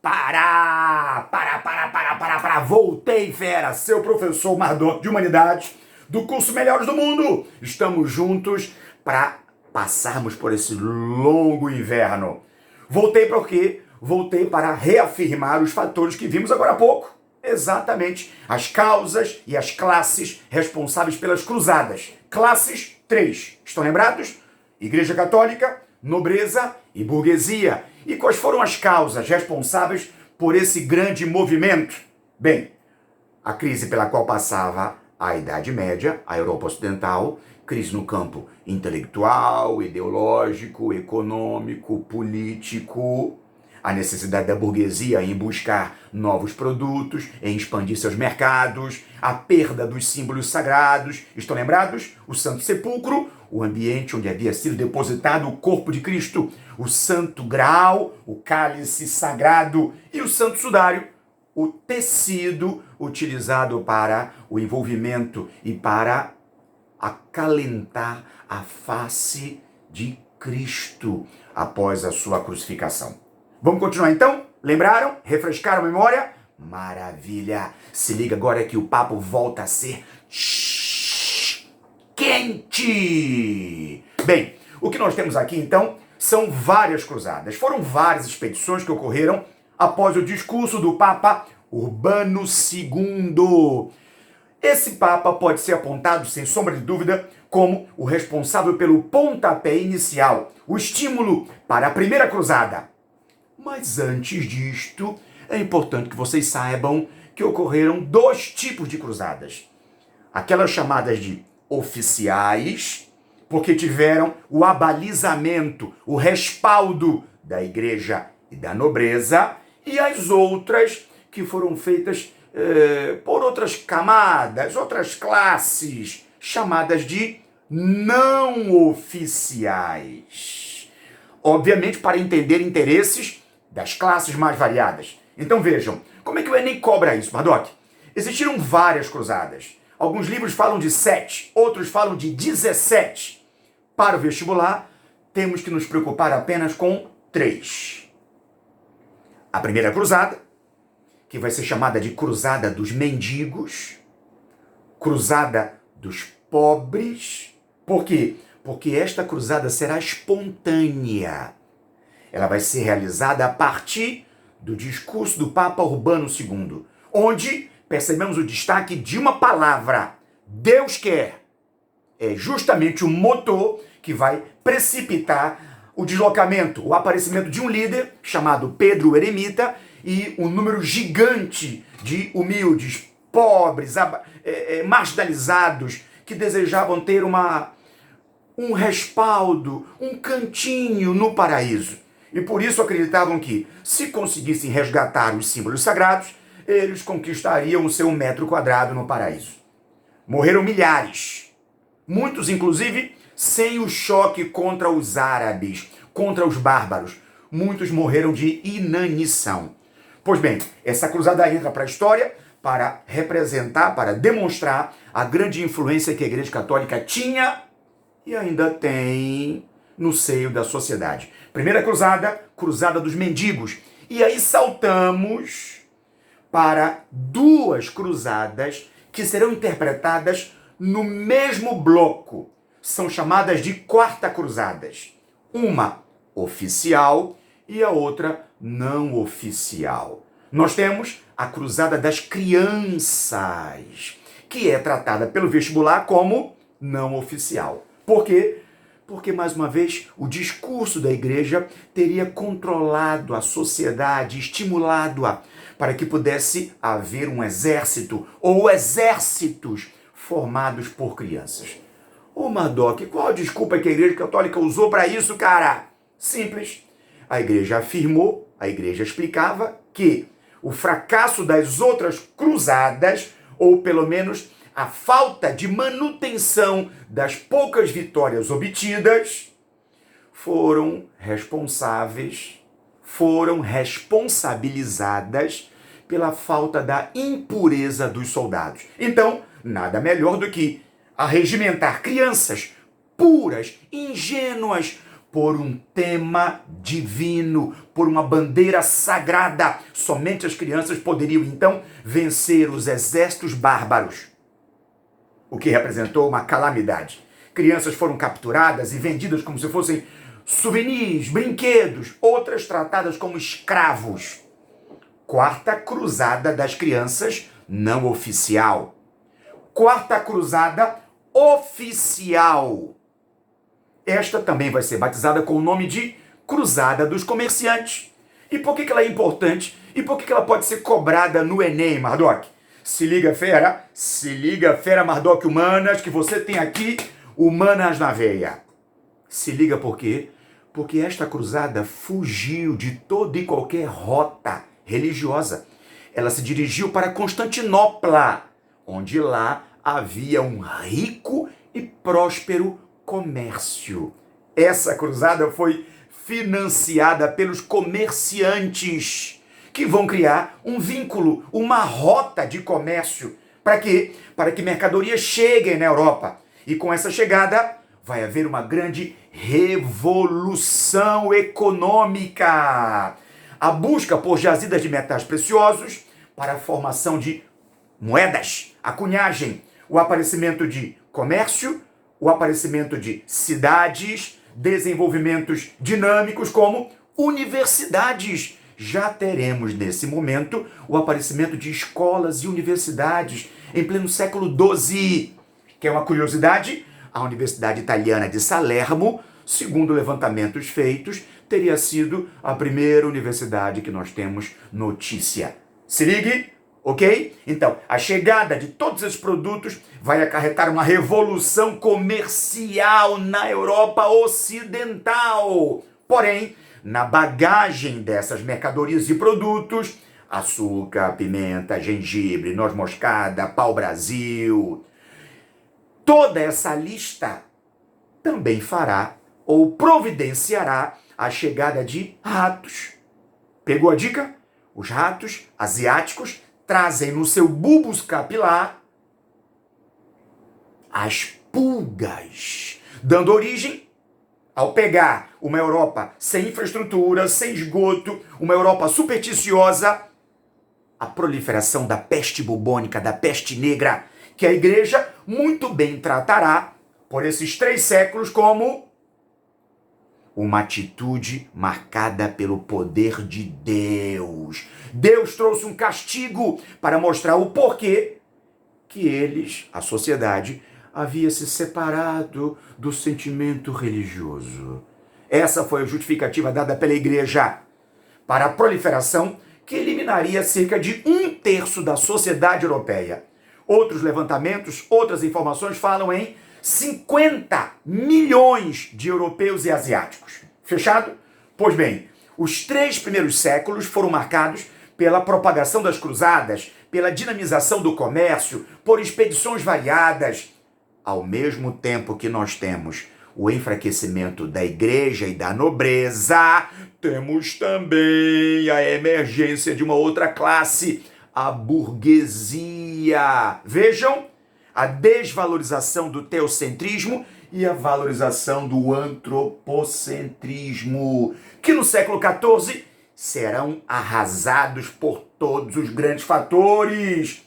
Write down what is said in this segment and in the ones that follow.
Para. Voltei, fera, seu professor Mardoc de Humanidades do curso Melhores do Mundo. Estamos juntos para passarmos por esse longo inverno. Voltei para o quê? Voltei para reafirmar os fatores que vimos agora há pouco. Exatamente, as causas e as classes responsáveis pelas cruzadas. Classes 3. Estão lembrados? Igreja Católica, nobreza e burguesia. E quais foram as causas responsáveis por esse grande movimento? Bem, a crise pela qual passava a Idade Média, a Europa Ocidental, crise no campo intelectual, ideológico, econômico, político, a necessidade da burguesia em buscar novos produtos, em expandir seus mercados, a perda dos símbolos sagrados. Estão lembrados? O Santo Sepulcro, o ambiente onde havia sido depositado o corpo de Cristo, o Santo Graal, o cálice sagrado e o Santo Sudário, o tecido utilizado para o envolvimento e para acalentar a face de Cristo após a sua crucificação. Vamos continuar então? Lembraram? Refrescaram a memória? Maravilha! Se liga agora que o papo volta a ser quente! Bem, o que nós temos aqui então são várias cruzadas. Foram várias expedições que ocorreram após o discurso do Papa Urbano II. Esse Papa pode ser apontado, sem sombra de dúvida, como o responsável pelo pontapé inicial, o estímulo para a primeira cruzada. Mas antes disto, é importante que vocês saibam que ocorreram dois tipos de cruzadas. Aquelas chamadas de oficiais, porque tiveram o abalizamento, o respaldo da igreja e da nobreza, e as outras que foram feitas por outras camadas, outras classes, chamadas de não oficiais. Obviamente, para entender interesses das classes mais variadas. Então vejam, como é que o Enem cobra isso, Mardoc? Existiram várias cruzadas. Alguns livros falam de 7, outros falam de 17. Para o vestibular, temos que nos preocupar apenas com 3. A primeira cruzada, que vai ser chamada de Cruzada dos Mendigos, Cruzada dos Pobres. Por quê? Porque esta cruzada será espontânea. Ela vai ser realizada a partir do discurso do Papa Urbano II, onde percebemos o destaque de uma palavra: Deus quer. É justamente o motor que vai precipitar o deslocamento, o aparecimento de um líder chamado Pedro o Eremita e um número gigante de humildes, pobres, marginalizados, que desejavam ter um respaldo, um cantinho no paraíso. E por isso acreditavam que, se conseguissem resgatar os símbolos sagrados, eles conquistariam o seu metro quadrado no paraíso. Morreram milhares, muitos inclusive sem o choque contra os árabes, contra os bárbaros. Muitos morreram de inanição. Pois bem, essa cruzada entra para a história para representar, para demonstrar a grande influência que a Igreja Católica tinha e ainda tem no seio da sociedade. Primeira cruzada, Cruzada dos Mendigos. E aí saltamos para duas cruzadas que serão interpretadas no mesmo bloco. São chamadas de Quarta Cruzadas. Uma oficial e a outra não oficial. Nós temos a Cruzada das Crianças, que é tratada pelo vestibular como não oficial. Por quê? Porque, mais uma vez, o discurso da igreja teria controlado a sociedade, estimulado-a para que pudesse haver um exército ou exércitos formados por crianças. Ô Mardoc, qual a desculpa que a Igreja Católica usou para isso, cara? Simples. A igreja afirmou, a igreja explicava que o fracasso das outras cruzadas, ou pelo menos a falta de manutenção das poucas vitórias obtidas, foram responsabilizadas pela falta da impureza dos soldados. Então, nada melhor do que arregimentar crianças puras, ingênuas, por um tema divino, por uma bandeira sagrada. Somente as crianças poderiam, então, vencer os exércitos bárbaros, o que representou uma calamidade. Crianças foram capturadas e vendidas como se fossem souvenirs, brinquedos, outras tratadas como escravos. Quarta Cruzada das Crianças não oficial. Quarta Cruzada oficial. Esta também vai ser batizada com o nome de Cruzada dos Comerciantes. E por que ela é importante? E por que ela pode ser cobrada no Enem, Mardoc? Se liga, fera, Mardoc Humanas, que você tem aqui Humanas na veia. Se liga por quê? Porque esta cruzada fugiu de toda e qualquer rota religiosa. Ela se dirigiu para Constantinopla, onde lá havia um rico e próspero comércio. Essa cruzada foi financiada pelos comerciantes, que vão criar um vínculo, uma rota de comércio. Para quê? Para que mercadorias cheguem na Europa. E com essa chegada, vai haver uma grande revolução econômica. A busca por jazidas de metais preciosos para a formação de moedas, a cunhagem, o aparecimento de comércio, o aparecimento de cidades, desenvolvimentos dinâmicos como universidades. Já teremos nesse momento o aparecimento de escolas e universidades em pleno século XII. Que é uma curiosidade? A Universidade Italiana de Salermo, segundo levantamentos feitos, teria sido a primeira universidade que nós temos notícia. Se ligue, ok? Então, a chegada de todos esses produtos vai acarretar uma revolução comercial na Europa Ocidental. Porém, na bagagem dessas mercadorias e produtos, açúcar, pimenta, gengibre, noz moscada, pau-brasil, toda essa lista também fará ou providenciará a chegada de ratos. Pegou a dica? Os ratos asiáticos trazem no seu bulbus capilar as pulgas, dando origem, ao pegar uma Europa sem infraestrutura, sem esgoto, uma Europa supersticiosa, a proliferação da peste bubônica, da peste negra, que a igreja muito bem tratará por esses 3 séculos como uma atitude marcada pelo poder de Deus. Deus trouxe um castigo para mostrar o porquê que eles, a sociedade, havia se separado do sentimento religioso. Essa foi a justificativa dada pela igreja para a proliferação que eliminaria cerca de 1/3 da sociedade europeia. Outros levantamentos, outras informações falam em 50 milhões de europeus e asiáticos. Fechado? Pois bem, os 3 primeiros séculos foram marcados pela propagação das cruzadas, pela dinamização do comércio, por expedições variadas, ao mesmo tempo que nós temos o enfraquecimento da igreja e da nobreza, temos também a emergência de uma outra classe, a burguesia. Vejam a desvalorização do teocentrismo e a valorização do antropocentrismo, que no século XIV serão arrasados por todos os grandes fatores.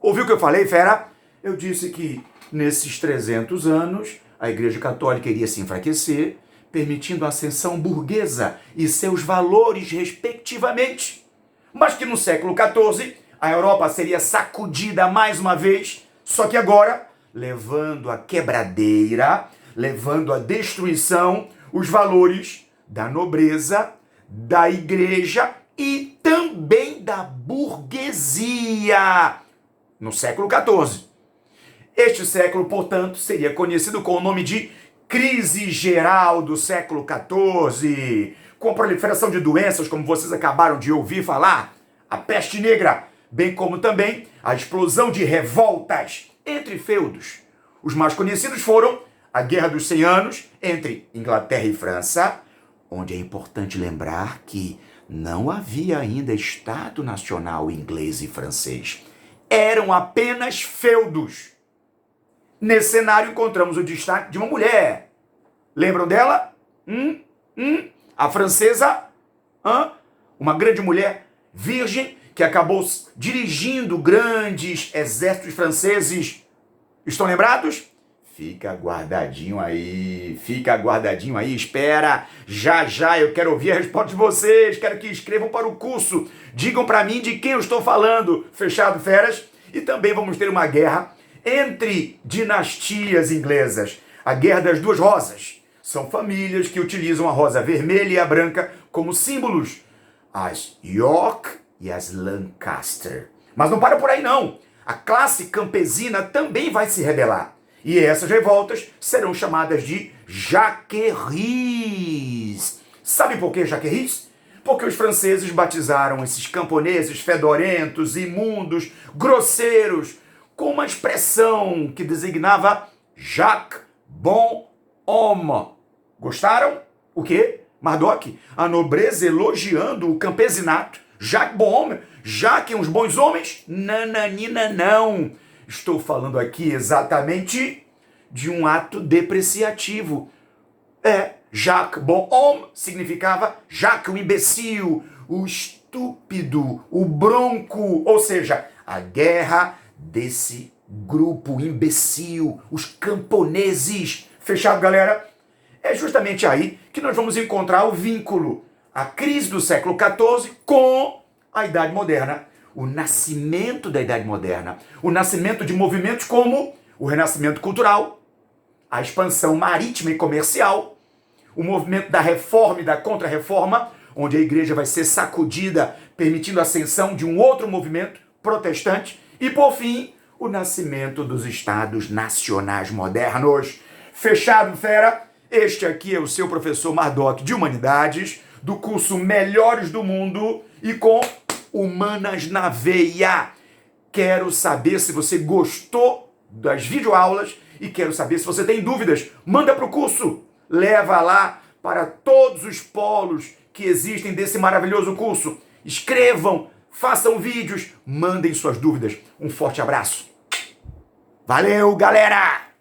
Ouviu o que eu falei, fera? Eu disse que nesses 300 anos a Igreja Católica iria se enfraquecer, permitindo a ascensão burguesa e seus valores respectivamente. Mas que no século XIV a Europa seria sacudida mais uma vez, só que agora levando a quebradeira, levando a destruição, os valores da nobreza, da igreja e também da burguesia no século XIV. Este século, portanto, seria conhecido com o nome de crise geral do século XIV, com a proliferação de doenças, como vocês acabaram de ouvir falar, a peste negra, bem como também a explosão de revoltas entre feudos. Os mais conhecidos foram a Guerra dos 100 Anos entre Inglaterra e França, onde é importante lembrar que não havia ainda Estado Nacional inglês e francês. Eram apenas feudos. Nesse cenário encontramos o destaque de uma mulher. Lembram dela? A francesa? Uma grande mulher virgem que acabou dirigindo grandes exércitos franceses. Estão lembrados? Fica guardadinho aí, espera. Já já eu quero ouvir a resposta de vocês, quero que escrevam para o curso. Digam para mim de quem eu estou falando. Fechado, feras? E também vamos ter uma guerra entre dinastias inglesas. A Guerra das Duas Rosas. São famílias que utilizam a rosa vermelha e a branca como símbolos. As York e as Lancaster. Mas não para por aí não. A classe campesina também vai se rebelar. E essas revoltas serão chamadas de Jaqueries. Sabe por que Jaqueries? Porque os franceses batizaram esses camponeses fedorentos, imundos, grosseiros, com uma expressão que designava Jacques Bon Homme. Gostaram? O quê? Mardoc? A nobreza elogiando o campesinato. Jacques Bon Homme? Jacques uns bons homens? Nananina não. Estou falando aqui exatamente de um ato depreciativo. Jacques Bon Homme significava Jacques o imbecil, o estúpido, o bronco, ou seja, a guerra desse grupo imbecil, os camponeses. Fechado, galera? É justamente aí que nós vamos encontrar o vínculo, a crise do século XIV com a Idade Moderna, o nascimento da Idade Moderna, o nascimento de movimentos como o Renascimento Cultural, a expansão marítima e comercial, o movimento da Reforma e da Contra-Reforma, onde a igreja vai ser sacudida, permitindo a ascensão de um outro movimento protestante, e, por fim, o nascimento dos Estados Nacionais modernos. Fechado, fera? Este aqui é o seu professor Mardoc de Humanidades, do curso Melhores do Mundo e com Humanas na Veia. Quero saber se você gostou das videoaulas e quero saber se você tem dúvidas. Manda para o curso. Leva lá para todos os polos que existem desse maravilhoso curso. Escrevam, façam vídeos, mandem suas dúvidas. Um forte abraço. Valeu, galera!